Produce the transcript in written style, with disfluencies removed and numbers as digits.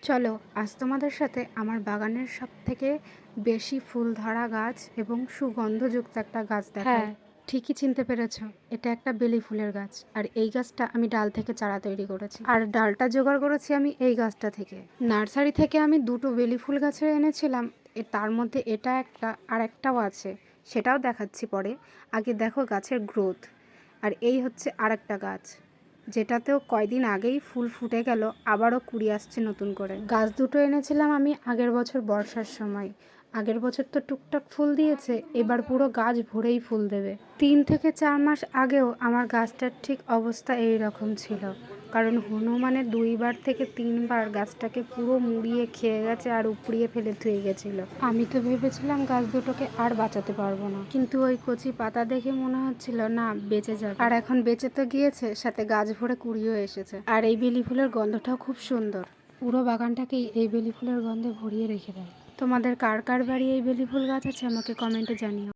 চলো আজ তোমাদের সাথে আমার বাগানের সবথেকে বেশি ফুল ধরা গাছ এবং সুগন্ধযুক্ত একটা গাছ দেখাই। ঠিকই চিনতে পেরেছো, এটা একটা বেলি ফুলের গাছ। আর এই গাছটা আমি ডাল থেকে চারা তৈরি করেছি, আর ডালটা জোগাড় করেছি আমি এই গাছটা থেকে। নার্সারি থেকে আমি দুটো বেলি ফুল গাছে এনেছিলাম, তার মধ্যে এটা একটা আর একটাও আছে, সেটাও দেখাচ্ছি পরে। আগে দেখো গাছের গ্রোথ। আর এই হচ্ছে আর একটা গাছ, যেটাতেও কয়দিন আগেই ফুল ফুটে গেল, আবারও কুড়ি আসছে নতুন করে। গাছ দুটো এনেছিলাম আমি আগের বছর বর্ষার সময়। আগের বছর তো টুকটাক ফুল দিয়েছে, এবার পুরো গাছ ভরেই ফুল দেবে। 3 থেকে 4 মাস আগেও আমার গাছটার ঠিক অবস্থা এই রকম ছিল, কারণ হনুমানের 2বার থেকে 3বার গাছটাকে পুরো মুড়িয়ে খেয়ে গেছে আর উপড়িয়ে ফেলে ধুয়ে গেছিল। আমি তো ভেবেছিলাম গাছ দুটোকে আর বাঁচাতে পারবো না, কিন্তু ওই কচি পাতা দেখে মনে হচ্ছিল না বেঁচে যাবে। আর এখন বেঁচে তো গিয়েছে, সাথে গাছ ভরে কুড়িও এসেছে। আর এই বেলি ফুলের গন্ধটাও খুব সুন্দর, পুরো বাগানটাকেই এই বেলি ফুলের গন্ধে ভরিয়ে রেখে দেয়। তোমাদের কার কার বাড়ি এই বেলি ফুল গাছ আছে আমাকে কমেন্টে জানিও।